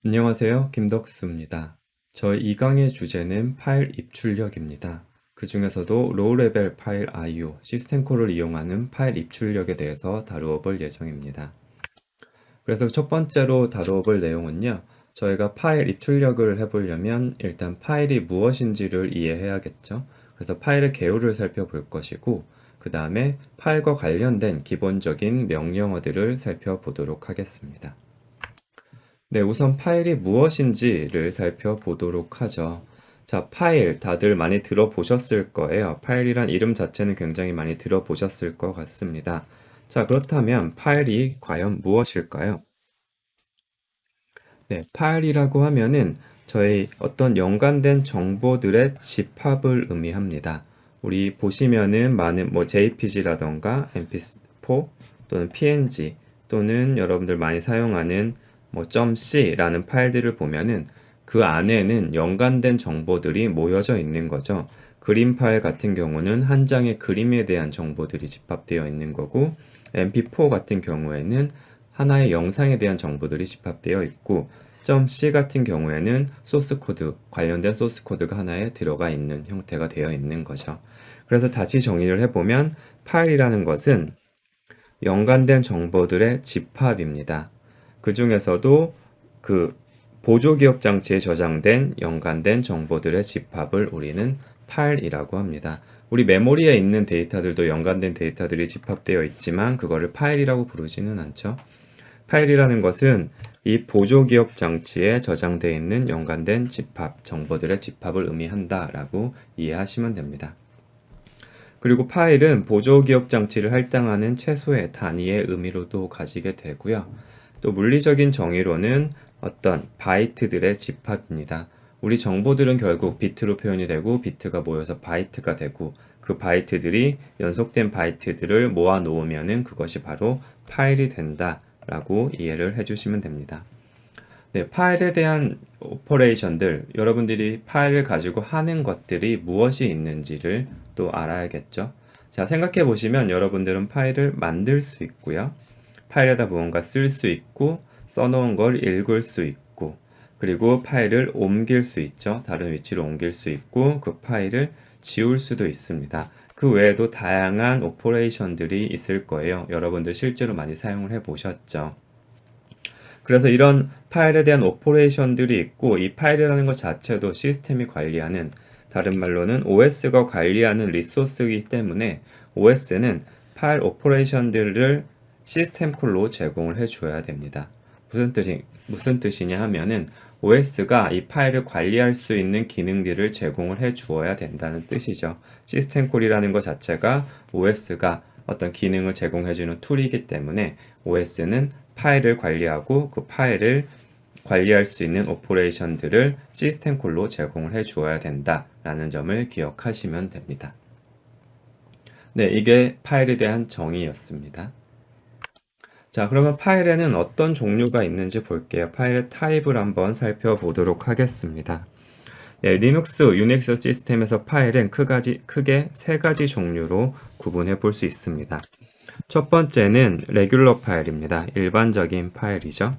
안녕하세요. 김덕수입니다. 저희 이 강의 주제는 파일 입출력입니다. 그 중에서도 로우 레벨 파일 IO, 시스템콜을 이용하는 파일 입출력에 대해서 다루어 볼 예정입니다. 그래서 첫 번째로 다루어 볼 내용은요. 저희가 파일 입출력을 해보려면 일단 파일이 무엇인지를 이해해야겠죠. 그래서 파일의 개요를 살펴볼 것이고, 그 다음에 파일과 관련된 기본적인 명령어들을 살펴보도록 하겠습니다. 네, 우선 파일이 무엇인지를 살펴보도록 하죠. 자, 파일 다들 많이 들어보셨을 거예요. 파일이란 이름 자체는 굉장히 많이 들어보셨을 것 같습니다. 자, 그렇다면 파일이 과연 무엇일까요? 네, 파일이라고 하면은 저희 어떤 연관된 정보들의 집합을 의미합니다. 우리 보시면은 많은 JPG라던가 MP4 또는 PNG 또는 여러분들 많이 사용하는 .c라는 파일들을 보면은 그 안에는 연관된 정보들이 모여져 있는 거죠. 그림 파일 같은 경우는 한 장의 그림에 대한 정보들이 집합되어 있는 거고, MP4 같은 경우에는 하나의 영상에 대한 정보들이 집합되어 있고, .c 같은 경우에는 소스 코드, 관련된 소스 코드가 하나에 들어가 있는 형태가 되어 있는 거죠. 그래서 다시 정의를 해보면 파일이라는 것은 연관된 정보들의 집합입니다. 그 중에서도 그 보조기억 장치에 저장된 연관된 정보들의 집합을 우리는 파일이라고 합니다. 우리 메모리에 있는 데이터들도 연관된 데이터들이 집합되어 있지만 그거를 파일이라고 부르지는 않죠. 파일이라는 것은 이 보조기억 장치에 저장되어 있는 연관된 집합, 정보들의 집합을 의미한다라고 이해하시면 됩니다. 그리고 파일은 보조기억 장치를 할당하는 최소의 단위의 의미로도 가지게 되고요. 또 물리적인 정의로는 어떤 바이트들의 집합입니다. 우리 정보들은 결국 비트로 표현이 되고 비트가 모여서 바이트가 되고 그 바이트들이 연속된 바이트들을 모아 놓으면은 그것이 바로 파일이 된다라고 이해를 해주시면 됩니다. 네, 파일에 대한 오퍼레이션들, 여러분들이 파일을 가지고 하는 것들이 무엇이 있는지를 또 알아야겠죠. 자, 생각해 보시면 여러분들은 파일을 만들 수 있고요. 파일에다 무언가 쓸 수 있고, 써놓은 걸 읽을 수 있고, 그리고 파일을 옮길 수 있죠. 다른 위치로 옮길 수 있고, 그 파일을 지울 수도 있습니다. 그 외에도 다양한 오퍼레이션들이 있을 거예요. 여러분들 실제로 많이 사용을 해 보셨죠. 그래서 이런 파일에 대한 오퍼레이션들이 있고 이 파일이라는 것 자체도 시스템이 관리하는, 다른 말로는 OS가 관리하는 리소스이기 때문에 OS는 파일 오퍼레이션들을 시스템 콜로 제공을 해줘야 됩니다. 무슨 뜻이냐 하면은 OS가 이 파일을 관리할 수 있는 기능들을 제공을 해 주어야 된다는 뜻이죠. 시스템 콜이라는 것 자체가 OS가 어떤 기능을 제공해주는 툴이기 때문에 OS는 파일을 관리하고 그 파일을 관리할 수 있는 오퍼레이션들을 시스템 콜로 제공을 해 주어야 된다라는 점을 기억하시면 됩니다. 네, 이게 파일에 대한 정의였습니다. 자, 그러면 파일에는 어떤 종류가 있는지 볼게요. 파일의 타입을 한번 살펴보도록 하겠습니다. 네, 리눅스, 유닉스 시스템에서 파일은 크게 세 가지 종류로 구분해 볼 수 있습니다. 첫 번째는 레귤러 파일입니다. 일반적인 파일이죠.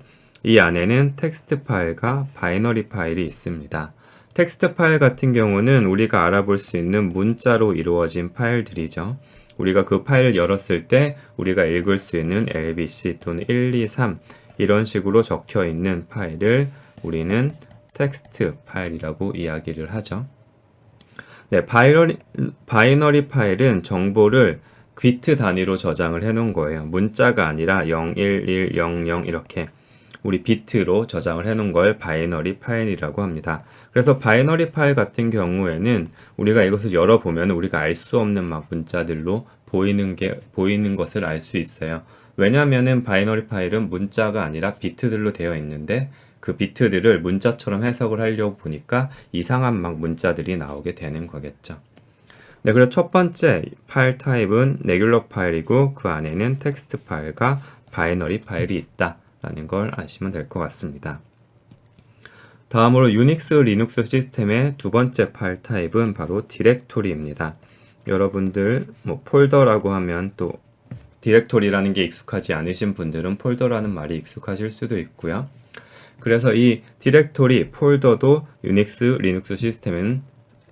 이 안에는 텍스트 파일과 바이너리 파일이 있습니다. 텍스트 파일 같은 경우는 우리가 알아볼 수 있는 문자로 이루어진 파일들이죠. 우리가 그 파일을 열었을 때 우리가 읽을 수 있는 LBC 또는 1, 2, 3 이런 식으로 적혀 있는 파일을 우리는 텍스트 파일이라고 이야기를 하죠. 네, 바이너리 파일은 정보를 비트 단위로 저장을 해 놓은 거예요. 문자가 아니라 0, 1, 1, 0, 0 이렇게 우리 비트로 저장을 해 놓은 걸 바이너리 파일이라고 합니다. 그래서 바이너리 파일 같은 경우에는 우리가 이것을 열어보면 우리가 알 수 없는 막 문자들로 보이는 것을 알 수 있어요. 왜냐면은 바이너리 파일은 문자가 아니라 비트들로 되어 있는데 그 비트들을 문자처럼 해석을 하려고 보니까 이상한 막 문자들이 나오게 되는 거겠죠. 네, 그래서 첫 번째 파일 타입은 레귤러 파일이고 그 안에는 텍스트 파일과 바이너리 파일이 있다라는 걸 아시면 될 것 같습니다. 다음으로 유닉스 리눅스 시스템의 두 번째 파일 타입은 바로 디렉토리입니다. 여러분들 폴더라고 하면 또 디렉토리라는 게 익숙하지 않으신 분들은 폴더라는 말이 익숙하실 수도 있고요. 그래서 이 디렉토리 폴더도 유닉스 리눅스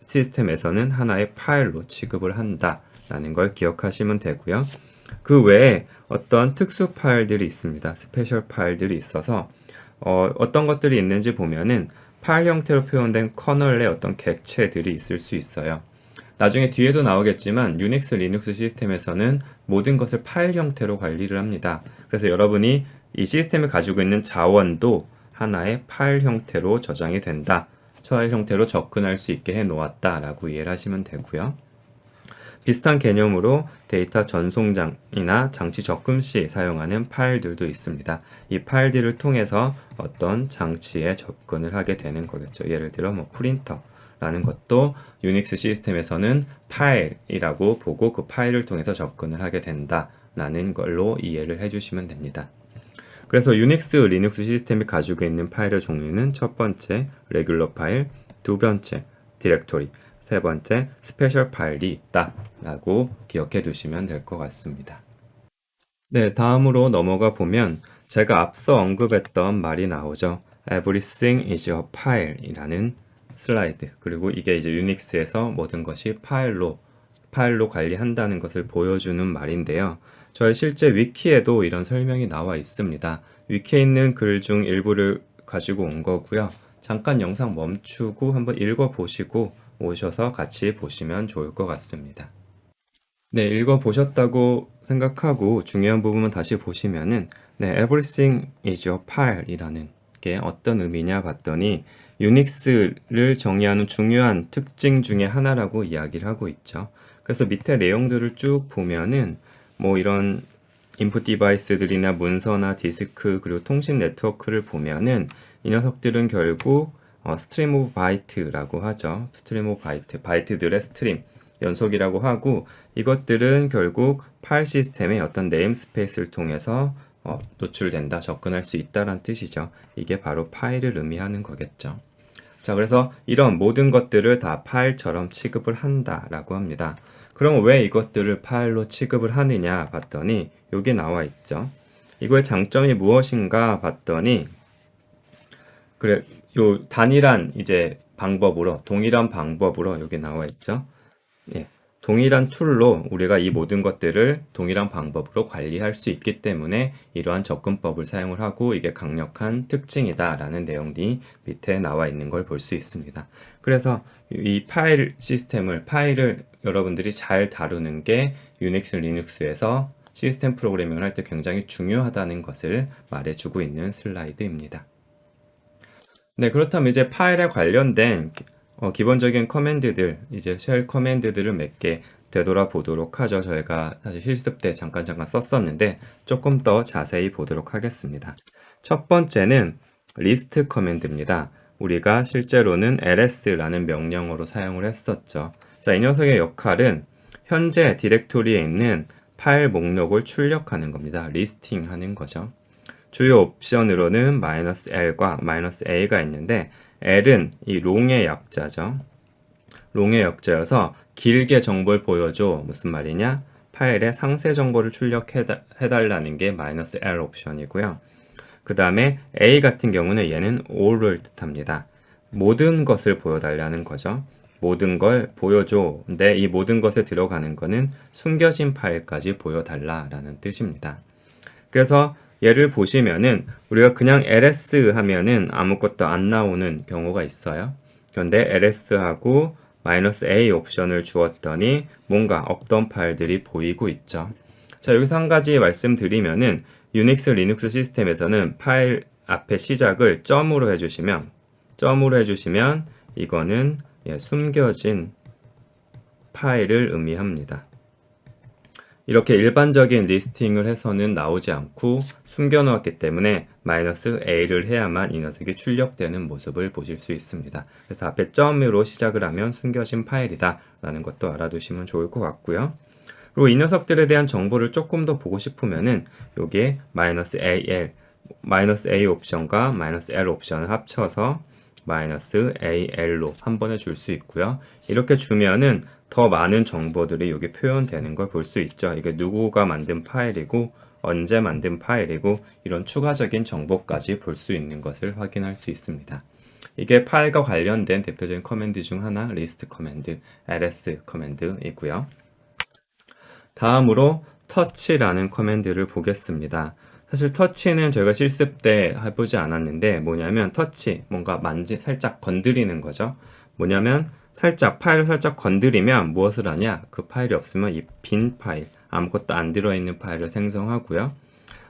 시스템에서는 하나의 파일로 취급을 한다라는 걸 기억하시면 되고요. 그 외에 어떤 특수 파일들이 있습니다. 스페셜 파일들이 있어서 어떤 것들이 있는지 보면은 파일 형태로 표현된 커널의 어떤 객체들이 있을 수 있어요. 나중에 뒤에도 나오겠지만 유닉스 리눅스 시스템에서는 모든 것을 파일 형태로 관리를 합니다. 그래서 여러분이 이 시스템을 가지고 있는 자원도 하나의 파일 형태로 저장이 된다. 파일 형태로 접근할 수 있게 해 놓았다라고 이해를 하시면 되고요. 비슷한 개념으로 데이터 전송장이나 장치 접근 시 사용하는 파일들도 있습니다. 이 파일들을 통해서 어떤 장치에 접근을 하게 되는 거겠죠. 예를 들어 프린터라는 것도 유닉스 시스템에서는 파일이라고 보고 그 파일을 통해서 접근을 하게 된다라는 걸로 이해를 해주시면 됩니다. 그래서 유닉스 리눅스 시스템이 가지고 있는 파일의 종류는 첫 번째 레귤러 파일, 두 번째 디렉토리, 세 번째 스페셜 파일이 있다 라고 기억해 두시면 될 것 같습니다. 네, 다음으로 넘어가 보면 제가 앞서 언급했던 말이 나오죠. Everything is a file 이라는 슬라이드. 그리고 이게 이제 유닉스에서 모든 것이 파일로 관리한다는 것을 보여주는 말인데요. 저희 실제 위키에도 이런 설명이 나와 있습니다. 위키에 있는 글 중 일부를 가지고 온 거고요. 잠깐 영상 멈추고 한번 읽어보시고 오셔서 같이 보시면 좋을 것 같습니다. 네, 읽어보셨다고 생각하고 중요한 부분은 다시 보시면은 Everything is a file 이라는 게 어떤 의미냐 봤더니 유닉스를 정의하는 중요한 특징 중에 하나라고 이야기를 하고 있죠. 그래서 밑에 내용들을 쭉 보면은 이런 인풋 디바이스들이나 문서나 디스크 그리고 통신 네트워크를 보면은 이 녀석들은 결국 스트림 오브 바이트라고 하죠. 스트림 오브 바이트들의 스트림 연속이라고 하고 이것들은 결국 파일 시스템의 어떤 네임스페이스를 통해서 노출된다, 접근할 수 있다라는 뜻이죠. 이게 바로 파일을 의미하는 거겠죠. 자, 그래서 이런 모든 것들을 다 파일처럼 취급을 한다라고 합니다. 그럼 왜 이것들을 파일로 취급을 하느냐 봤더니 여기 나와 있죠. 이거의 장점이 무엇인가 봤더니 그래, 요 단일한 동일한 방법으로 여기 나와 있죠. 예, 동일한 툴로 우리가 이 모든 것들을 동일한 방법으로 관리할 수 있기 때문에 이러한 접근법을 사용을 하고 이게 강력한 특징이다라는 내용이 밑에 나와 있는 걸 볼 수 있습니다. 그래서 이 파일을 여러분들이 잘 다루는 게 유닉스 리눅스에서 시스템 프로그래밍을 할 때 굉장히 중요하다는 것을 말해주고 있는 슬라이드입니다. 네, 그렇다면 이제 파일에 관련된 기본적인 커맨드들, 이제 쉘 커맨드들을 몇 개 되돌아보도록 하죠. 저희가 사실 실습 때 잠깐 썼었는데 조금 더 자세히 보도록 하겠습니다. 첫 번째는 리스트 커맨드입니다. 우리가 실제로는 ls라는 명령어로 사용을 했었죠. 자, 이 녀석의 역할은 현재 디렉토리에 있는 파일 목록을 출력하는 겁니다. 리스팅 하는 거죠. 주요 옵션으로는 -l과 -a가 있는데 L은 이 롱의 약자죠. 롱의 약자여서 길게 정보를 보여줘. 무슨 말이냐? 파일에 상세 정보를 출력해달라는 게 -l 옵션이고요. 그 다음에 A 같은 경우는 얘는 all을 뜻합니다. 모든 것을 보여달라는 거죠. 모든 걸 보여줘. 근데 이 모든 것에 들어가는 거는 숨겨진 파일까지 보여달라라는 뜻입니다. 그래서 얘를 보시면은 우리가 그냥 ls 하면은 아무것도 안 나오는 경우가 있어요. 그런데 ls하고 -a 옵션을 주었더니 뭔가 없던 파일들이 보이고 있죠. 자, 여기서 한 가지 말씀드리면은 유닉스 리눅스 시스템에서는 파일 앞에 시작을 점으로 해주시면 이거는 숨겨진 파일을 의미합니다. 이렇게 일반적인 리스팅을 해서는 나오지 않고 숨겨놓았기 때문에 -a를 해야만 이 녀석이 출력되는 모습을 보실 수 있습니다. 그래서 앞에 점으로 시작을 하면 숨겨진 파일이다 라는 것도 알아두시면 좋을 것 같고요. 그리고 이 녀석들에 대한 정보를 조금 더 보고 싶으면은 요게 -a 옵션과 -l 옵션을 합쳐서 -al로 한 번에 줄 수 있고요. 이렇게 주면은 더 많은 정보들이 여기 표현되는 걸 볼 수 있죠. 이게 누구가 만든 파일이고 언제 만든 파일이고 이런 추가적인 정보까지 볼 수 있는 것을 확인할 수 있습니다. 이게 파일과 관련된 대표적인 커맨드 중 하나 리스트 커맨드, ls 커맨드이고요. 다음으로 touch라는 커맨드를 보겠습니다. 사실 터치는 저희가 실습 때 해보지 않았는데 뭐냐면 터치, 뭔가 살짝 건드리는 거죠. 뭐냐면 파일을 살짝 건드리면 무엇을 하냐? 그 파일이 없으면 이 빈 파일, 아무것도 안 들어있는 파일을 생성하고요.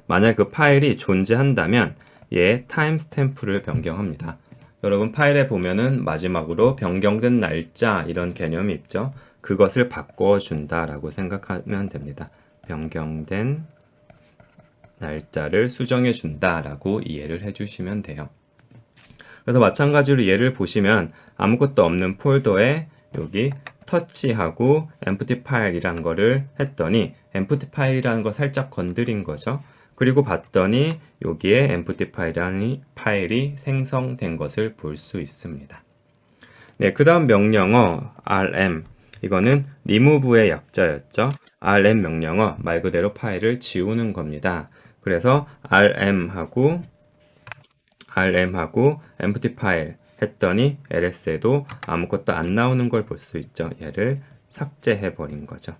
만약 그 파일이 존재한다면 얘 타임스탬프를 변경합니다. 여러분 파일에 보면은 마지막으로 변경된 날짜 이런 개념이 있죠. 그것을 바꿔준다라고 생각하면 됩니다. 변경된 날짜를 수정해 준다라고 이해를 해주시면 돼요. 그래서 마찬가지로 얘를 보시면 아무것도 없는 폴더에 여기 터치하고 empty 파일이라는 거를 했더니 empty 파일이라는 거 살짝 건드린 거죠. 그리고 봤더니 여기에 empty 파일이 생성된 것을 볼 수 있습니다. 네, 그 다음 명령어 rm 이거는 remove의 약자였죠. rm 명령어 말 그대로 파일을 지우는 겁니다. 그래서 rm하고 empty 파일 했더니 ls에도 아무것도 안 나오는 걸 볼 수 있죠. 얘를 삭제해 버린 거죠.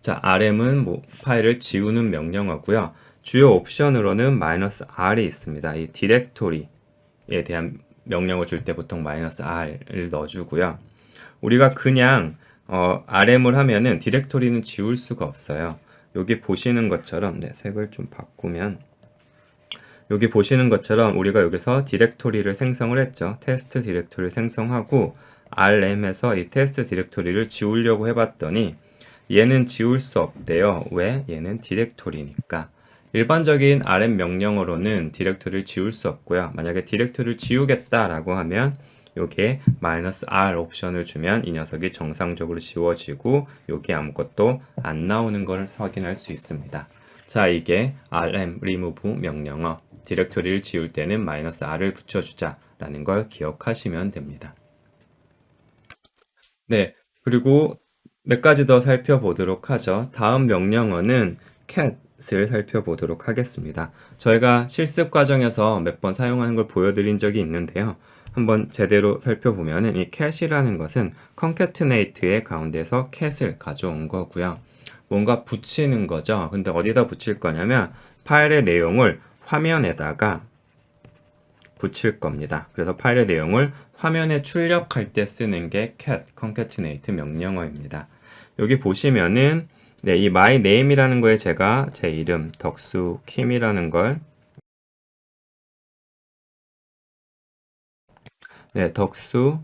자, rm은 파일을 지우는 명령어고요. 주요 옵션으로는 -r이 있습니다. 이 디렉토리에 대한 명령을 줄 때 보통 -r을 넣어주고요. 우리가 그냥 rm을 하면은 디렉토리는 지울 수가 없어요. 여기 보시는 것처럼 색을 좀 바꾸면 여기 보시는 것처럼 우리가 여기서 디렉토리를 생성을 했죠. 테스트 디렉토리를 생성하고 rm에서 이 테스트 디렉토리를 지우려고 해봤더니 얘는 지울 수 없대요. 왜? 얘는 디렉토리니까. 일반적인 rm 명령어로는 디렉토리를 지울 수 없고요. 만약에 디렉토리를 지우겠다라고 하면 여기에 -r 옵션을 주면 이 녀석이 정상적으로 지워지고 여기 아무것도 안 나오는 걸 확인할 수 있습니다. 자, 이게 rm remove 명령어. 디렉토리를 지울 때는 -r을 붙여주자 라는 걸 기억하시면 됩니다. 네, 그리고 몇 가지 더 살펴보도록 하죠. 다음 명령어는 cat을 살펴보도록 하겠습니다. 저희가 실습 과정에서 몇 번 사용하는 걸 보여드린 적이 있는데요. 한번 제대로 살펴보면 이 cat이라는 것은 concatenate의 가운데서 cat을 가져온 거고요. 뭔가 붙이는 거죠. 근데 어디다 붙일 거냐면 파일의 내용을 화면에다가 붙일 겁니다. 그래서 파일의 내용을 화면에 출력할 때 쓰는 게 cat, concatenate 명령어입니다. 여기 보시면은 이 my name이라는 거에 제가 제 이름 덕수 킴이라는 걸 덕수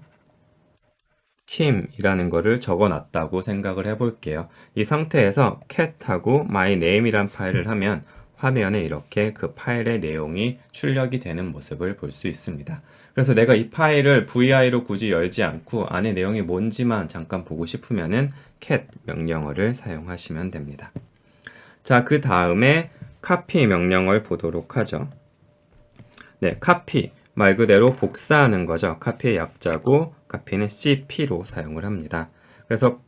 킴이라는 거를 적어놨다고 생각을 해볼게요. 이 상태에서 cat하고 my name이란 파일을 하면 화면에 이렇게 그 파일의 내용이 출력이 되는 모습을 볼 수 있습니다. 그래서 내가 이 파일을 vi로 굳이 열지 않고 안에 내용이 뭔지만 잠깐 보고 싶으면은 cat 명령어를 사용하시면 됩니다. 자, 그 다음에 copy 명령어를 보도록 하죠. 네, copy 말 그대로 복사하는 거죠. copy의 약자고 copy는 cp로 사용을 합니다. 그래서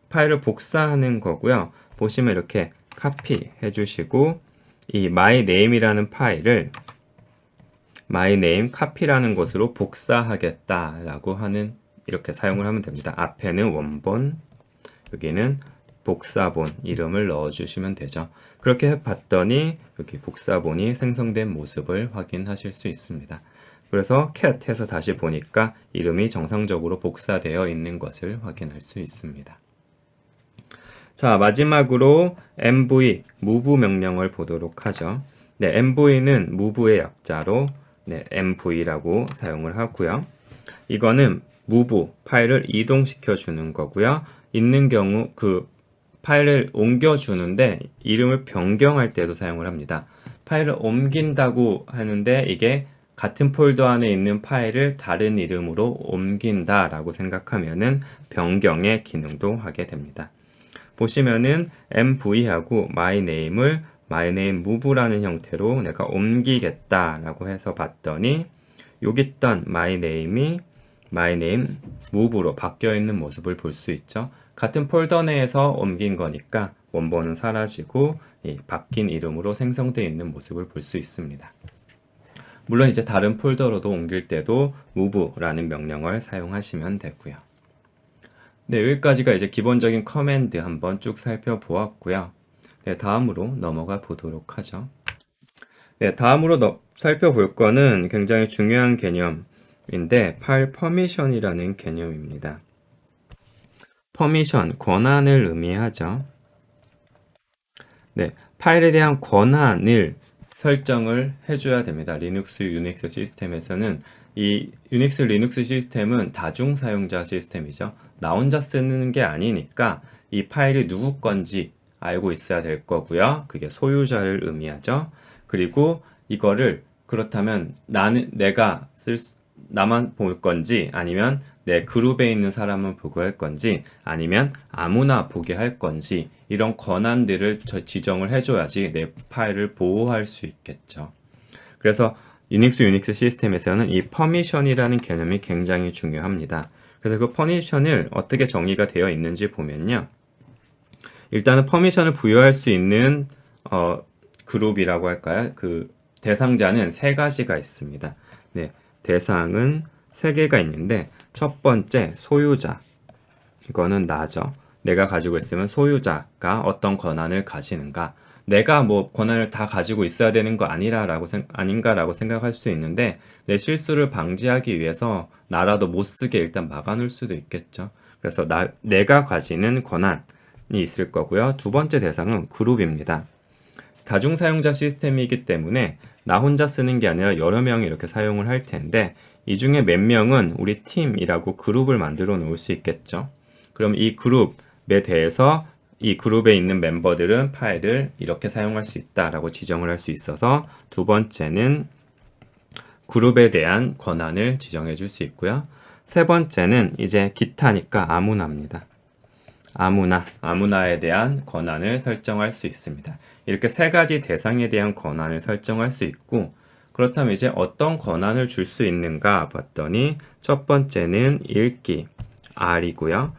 파일을 복사하는 거고요. 보시면 이렇게 copy 해주시고 이 my name이라는 파일을 my name copy라는 것으로 복사하겠다라고 하는 이렇게 사용을 하면 됩니다. 앞에는 원본, 여기는 복사본 이름을 넣어주시면 되죠. 그렇게 해봤더니 여기 복사본이 생성된 모습을 확인하실 수 있습니다. 그래서 cat 해서 다시 보니까 이름이 정상적으로 복사되어 있는 것을 확인할 수 있습니다. 자, 마지막으로 mv, move 명령을 보도록 하죠. 네, mv는 move의 약자로 mv라고 사용을 하고요. 이거는 move, 파일을 이동시켜 주는 거고요. 있는 경우 그 파일을 옮겨주는데 이름을 변경할 때도 사용을 합니다. 파일을 옮긴다고 하는데 이게 같은 폴더 안에 있는 파일을 다른 이름으로 옮긴다 라고 생각하면은 변경의 기능도 하게 됩니다. 보시면은 mv하고 my name을 my name move라는 형태로 내가 옮기겠다 라고 해서 봤더니 여기 있던 my name이 my name move로 바뀌어 있는 모습을 볼 수 있죠. 같은 폴더 내에서 옮긴 거니까 원본은 사라지고 이 바뀐 이름으로 생성되어 있는 모습을 볼 수 있습니다. 물론 이제 다른 폴더로도 옮길 때도 move라는 명령을 사용하시면 되고요. 네, 여기까지가 이제 기본적인 커맨드 한번 쭉 살펴보았고요. 네, 다음으로 넘어가 보도록 하죠. 네, 다음으로 살펴볼 거는 굉장히 중요한 개념인데 파일 퍼미션이라는 개념입니다. 퍼미션, 권한을 의미하죠. 네, 파일에 대한 권한을 설정을 해줘야 됩니다. 리눅스, 유닉스 시스템에서는 이 유닉스, 리눅스 시스템은 다중 사용자 시스템이죠. 나 혼자 쓰는 게 아니니까 이 파일이 누구 건지 알고 있어야 될 거고요. 그게 소유자를 의미하죠. 그리고 이거를 그렇다면 나만 볼 건지 아니면 내 그룹에 있는 사람을 보고 할 건지 아니면 아무나 보게 할 건지 이런 권한들을 지정을 해줘야지 내 파일을 보호할 수 있겠죠. 그래서 유닉스 시스템에서는 이 퍼미션이라는 개념이 굉장히 중요합니다. 그래서 그 퍼미션을 어떻게 정의가 되어 있는지 보면요. 일단은 퍼미션을 부여할 수 있는 그룹이라고 할까요? 그 대상자는 세 가지가 있습니다. 네, 대상은 세 개가 있는데 첫 번째 소유자, 이거는 나죠. 내가 가지고 있으면 소유자가 어떤 권한을 가지는가. 내가 뭐 권한을 다 가지고 있어야 되는 거 아닌가라고 생각할 수 있는데 내 실수를 방지하기 위해서 나라도 못 쓰게 일단 막아놓을 수도 있겠죠. 그래서 내가 가지는 권한이 있을 거고요. 두 번째 대상은 그룹입니다. 다중 사용자 시스템이기 때문에 나 혼자 쓰는 게 아니라 여러 명이 이렇게 사용을 할 텐데 이 중에 몇 명은 우리 팀이라고 그룹을 만들어 놓을 수 있겠죠. 그럼 이 그룹에 대해서 이 그룹에 있는 멤버들은 파일을 이렇게 사용할 수 있다라고 지정을 할 수 있어서 두 번째는 그룹에 대한 권한을 지정해 줄 수 있고요. 세 번째는 이제 기타니까 아무나입니다. 아무나에 대한 권한을 설정할 수 있습니다. 이렇게 세 가지 대상에 대한 권한을 설정할 수 있고 그렇다면 이제 어떤 권한을 줄 수 있는가 봤더니 첫 번째는 읽기 R이고요.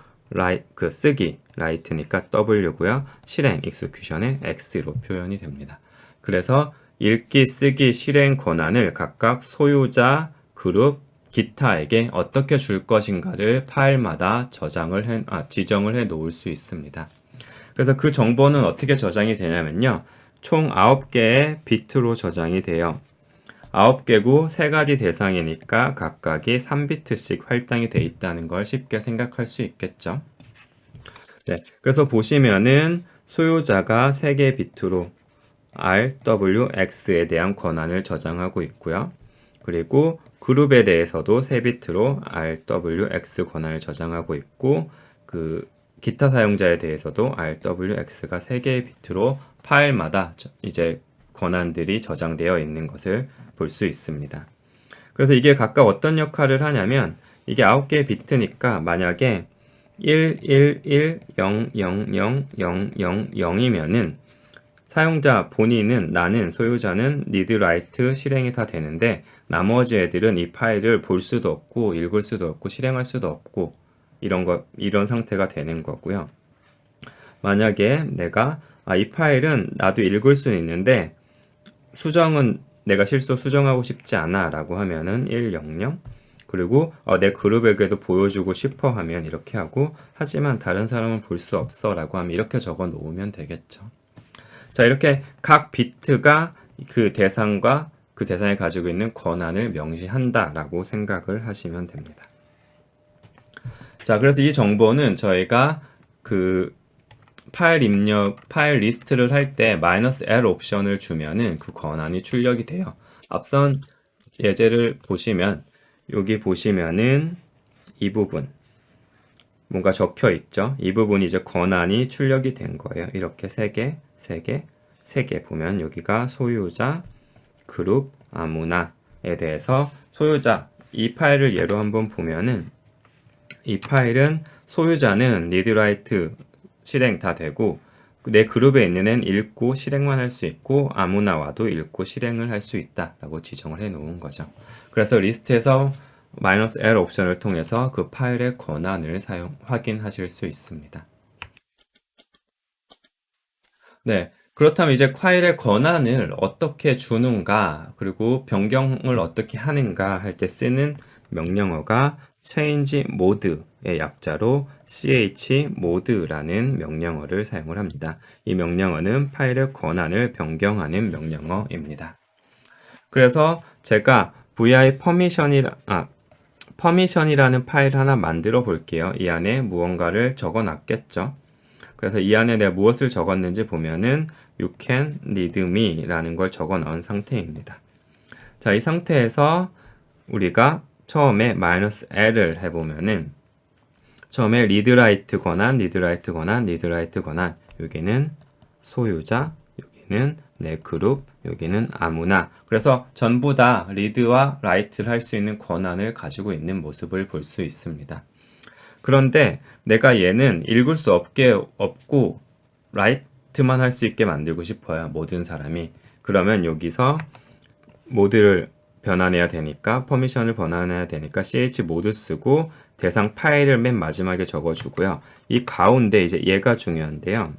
쓰기 write니까 W고요. 실행 execution의 X로 표현이 됩니다. 그래서 읽기, 쓰기, 실행 권한을 각각 소유자, 그룹, 기타에게 어떻게 줄 것인가를 파일마다 지정을 해 놓을 수 있습니다. 그래서 그 정보는 어떻게 저장이 되냐면요. 총 9개의 비트로 저장이 돼요. 9개고 3가지 대상이니까 각각이 3비트씩 할당이 돼 있다는 걸 쉽게 생각할 수 있겠죠. 네, 그래서 보시면은 소유자가 3개 비트로 R, W, X에 대한 권한을 저장하고 있고요. 그리고 그룹에 대해서도 3비트로 R, W, X 권한을 저장하고 있고 그 기타 사용자에 대해서도 R, W, X가 3개의 비트로 파일마다 이제 권한들이 저장되어 있는 것을 볼 수 있습니다. 그래서 이게 각각 어떤 역할을 하냐면 이게 9개의 비트니까 만약에 1, 1, 1, 0, 0, 0, 0, 0, 0이면은 사용자 본인은 나는 소유자는 read, write 실행이 다 되는데 나머지 애들은 이 파일을 볼 수도 없고 읽을 수도 없고 실행할 수도 없고 이런 상태가 되는 거고요. 만약에 내가 이 파일은 나도 읽을 수는 있는데 수정은 내가 실수 수정하고 싶지 않아 라고 하면은 100 그리고 내 그룹에게도 보여주고 싶어 하면 이렇게 하고 하지만 다른 사람은 볼 수 없어 라고 하면 이렇게 적어 놓으면 되겠죠. 자, 이렇게 각 비트가 그 대상과 그 대상이 가지고 있는 권한을 명시한다 라고 생각을 하시면 됩니다. 자, 그래서 이 정보는 저희가 그 파일 리스트를 할 때 -L 옵션을 주면은 그 권한이 출력이 돼요. 앞선 예제를 보시면 여기 보시면은 이 부분 뭔가 적혀 있죠. 이 부분이 이제 권한이 출력이 된 거예요. 이렇게 3개 보면 여기가 소유자, 그룹, 아무나에 대해서 소유자 이 파일을 예로 한번 보면은 이 파일은 소유자는 read, write 실행 다 되고 내 그룹에 있는 애는 읽고 실행만 할 수 있고 아무나 와도 읽고 실행을 할 수 있다 라고 지정을 해 놓은 거죠. 그래서 리스트에서 -L 옵션을 통해서 그 파일의 권한을 확인하실 수 있습니다. 네, 그렇다면 이제 파일의 권한을 어떻게 주는가, 그리고 변경을 어떻게 하는가 할 때 쓰는 명령어가 change mode의 약자로 chmod라는 명령어를 사용을 합니다. 이 명령어는 파일의 권한을 변경하는 명령어입니다. 그래서 제가 vi permission이라는 파일 하나 만들어 볼게요. 이 안에 무언가를 적어 놨겠죠. 그래서 이 안에 내가 무엇을 적었는지 보면은 you can read me 라는 걸 적어 넣은 상태입니다. 자, 이 상태에서 우리가 처음에 -l을 해보면은 처음에 read write 권한, read write 권한, read write 권한, 여기는 소유자, 여기는 내 그룹, 여기는 아무나. 그래서 전부 다 read와 write를 할 수 있는 권한을 가지고 있는 모습을 볼 수 있습니다. 그런데 내가 얘는 읽을 수 없고 write만 할 수 있게 만들고 싶어요. 모든 사람이. 그러면 여기서 모드를 변환해야 되니까 퍼미션을 변환해야 되니까 chmod 쓰고 대상 파일을 맨 마지막에 적어주고요. 이 가운데 이제 얘가 중요한데요.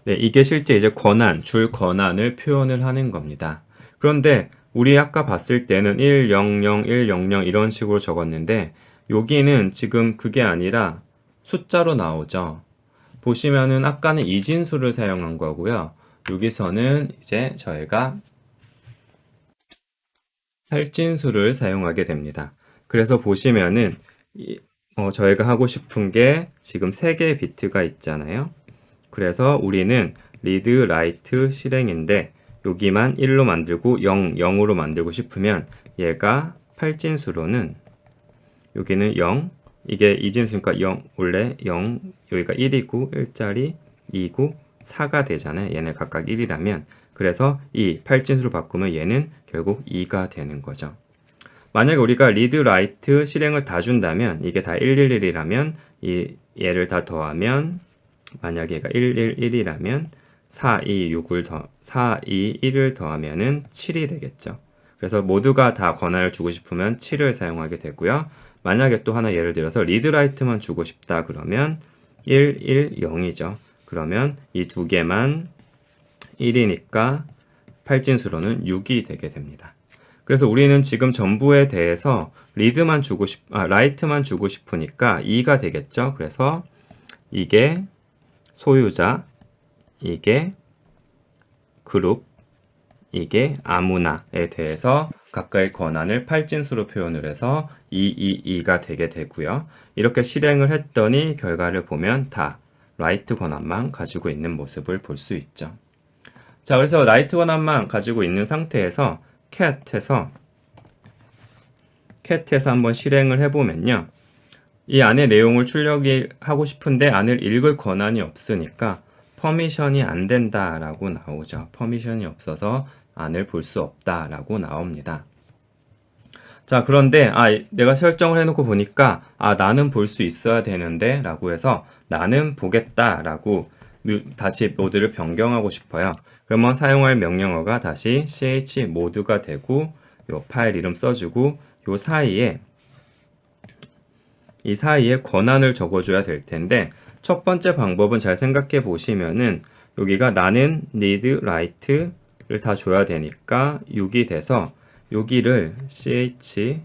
네, 이게 실제 이제 권한, 줄 권한을 표현을 하는 겁니다. 그런데 우리 아까 봤을 때는 100, 100 이런 식으로 적었는데 여기는 지금 그게 아니라 숫자로 나오죠. 보시면은 아까는 이진수를 사용한 거고요. 여기서는 이제 저희가 할진수를 사용하게 됩니다. 그래서 보시면은 저희가 하고 싶은 게 지금 3개의 비트가 있잖아요. 그래서 우리는 read, write 실행인데 여기만 1로 만들고 0, 0으로 만들고 싶으면 얘가 8진수로는 여기는 0, 이게 이진수니까 0, 원래 0, 여기가 1이고 1짜리 2고 4가 되잖아요. 얘네 각각 1이라면 그래서 이 8진수로 바꾸면 얘는 결국 2가 되는 거죠. 만약에 우리가 read, write 실행을 다 준다면 이게 다 111이라면 얘를 다 더하면 만약에 얘가 111이라면 4, 2, 1을 더하면은 7이 되겠죠. 그래서 모두가 다 권한을 주고 싶으면 7을 사용하게 되고요. 만약에 또 하나 예를 들어서 read, write만 주고 싶다 그러면 1, 1, 0이죠. 그러면 이 두 개만 1이니까 8진수로는 6이 되게 됩니다. 그래서 우리는 지금 전부에 대해서 write만 주고 싶으니까 2가 되겠죠. 그래서 이게 소유자, 이게 그룹, 이게 아무나에 대해서 각각의 권한을 8진수로 표현을 해서 2가 되게 되고요. 이렇게 실행을 했더니 결과를 보면 다 write 권한만 가지고 있는 모습을 볼 수 있죠. 자, 그래서 write 권한만 가지고 있는 상태에서 cat에서 한번 실행을 해보면요. 이 안에 내용을 출력하고 싶은데 안을 읽을 권한이 없으니까 퍼미션이 안 된다라고 나오죠. 퍼미션이 없어서 안을 볼 수 없다라고 나옵니다. 자, 그런데 내가 설정을 해놓고 보니까 나는 볼 수 있어야 되는데 라고 해서 나는 보겠다라고 다시 모드를 변경하고 싶어요. 그러면 사용할 명령어가 다시 chmod가 되고 요 파일 이름 써주고 이 사이에 권한을 적어줘야 될 텐데 첫 번째 방법은 잘 생각해 보시면은 여기가 나는 read, write를 다 줘야 되니까 6이 돼서 여기를 chmod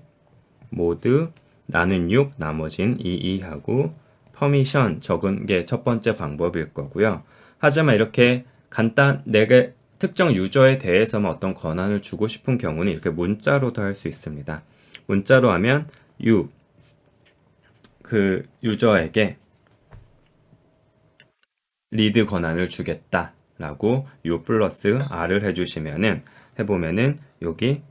나는 6 나머지는 2 하고 permission 적은 게 첫 번째 방법일 거고요. 하지만 이렇게 내게 특정 유저에 대해서만 어떤 권한을 주고 싶은 경우는 이렇게 문자로도 할 수 있습니다. 문자로 하면 그 유저에게 리드 권한을 주겠다라고 u 플러스 r을 해보면은 여기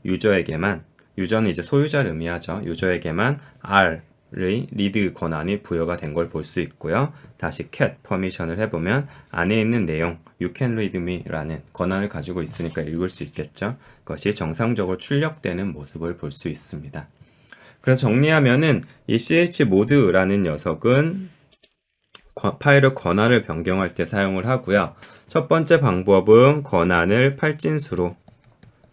유저는 이제 소유자를 의미하죠. 유저에게만 r의 리드 권한이 부여가 된 걸 볼 수 있고요. 다시 cat 퍼미션을 해보면 안에 있는 내용 you can read me 라는 권한을 가지고 있으니까 읽을 수 있겠죠. 그것이 정상적으로 출력되는 모습을 볼 수 있습니다. 그래서 정리하면은 이 chmod라는 녀석은 파일의 권한을 변경할 때 사용을 하고요. 첫 번째 방법은 권한을 8진수로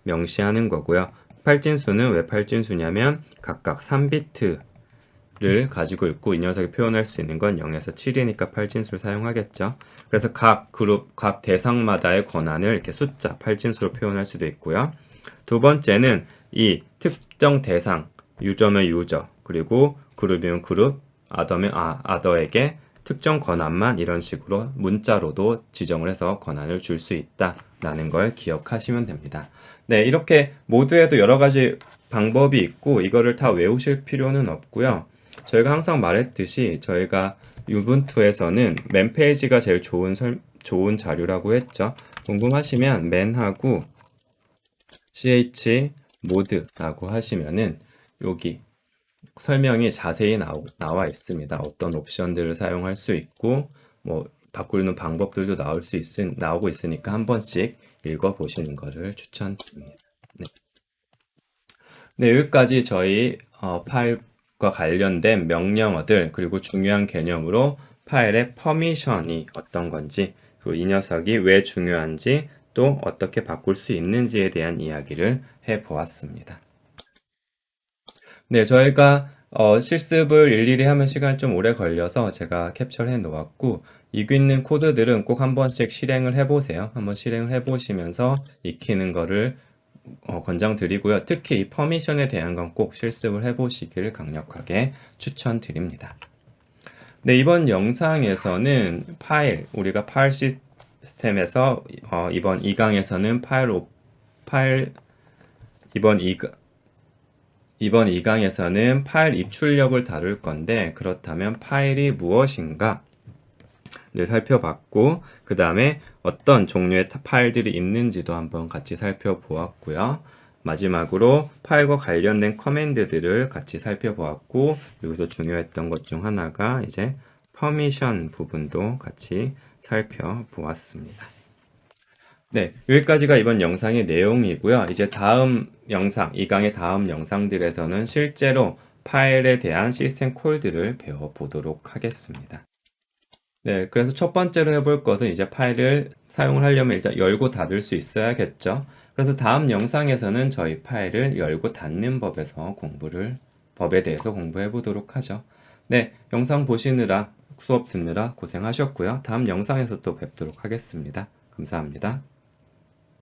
명시하는 거고요. 8진수는 왜 8진수냐면 각각 3비트를 를 가지고 있고 이 녀석이 표현할 수 있는 건 0에서 7이니까 8진수를 사용하겠죠. 그래서 각 그룹, 각 대상마다의 권한을 이렇게 숫자 8진수로 표현할 수도 있고요. 두 번째는 이 특정 대상, 유저면 유저, 그리고 그룹이면 그룹, 아더면 아더에게 특정 권한만 이런 식으로 문자로도 지정을 해서 권한을 줄 수 있다라는 걸 기억하시면 됩니다. 네, 이렇게 모두에도 여러 가지 방법이 있고 이거를 다 외우실 필요는 없고요. 저희가 항상 말했듯이 저희가 유분투에서는 맨 페이지가 제일 좋은 자료라고 했죠. 궁금하시면 맨하고 ch 모드라고 하시면은 여기 설명이 자세히 나와 있습니다. 어떤 옵션들을 사용할 수 있고 뭐 바꾸는 방법들도 나오고 있으니까 한 번씩 읽어보시는 것을 추천드립니다. 네. 네, 여기까지 저희 파일과 관련된 명령어들 그리고 중요한 개념으로 파일의 퍼미션이 어떤 건지 그리고 이 녀석이 왜 중요한지 또 어떻게 바꿀 수 있는지에 대한 이야기를 해보았습니다. 네, 저희가 실습을 일일이 하면 시간이 좀 오래 걸려서 제가 캡처를 해 놓았고 이기 있는 코드들은 꼭 한 번씩 실행을 해보세요. 한번 실행을 해보시면서 익히는 거를 권장드리고요. 특히 이 퍼미션에 대한 건 꼭 실습을 해보시기를 강력하게 추천드립니다. 네, 이번 영상에서는 우리가 파일 시스템에서 이번 2강에서는 이번 2강에서는 파일 입출력을 다룰 건데 그렇다면 파일이 무엇인가 를 살펴봤고 그 다음에 어떤 종류의 파일들이 있는지도 한번 같이 살펴보았고요. 마지막으로 파일과 관련된 커맨드들을 같이 살펴보았고 여기서 중요했던 것 중 하나가 이제 퍼미션 부분도 같이 살펴보았습니다. 네, 여기까지가 이번 영상의 내용이고요. 이제 다음 영상, 2강의 다음 영상들에서는 실제로 파일에 대한 시스템 콜들을 배워보도록 하겠습니다. 네, 그래서 첫 번째로 해볼 것은 이제 파일을 사용을 하려면 일단 열고 닫을 수 있어야겠죠. 그래서 다음 영상에서는 저희 파일을 열고 닫는 법에 대해서 공부해 보도록 하죠. 네, 영상 보시느라 수업 듣느라 고생하셨고요. 다음 영상에서 또 뵙도록 하겠습니다. 감사합니다.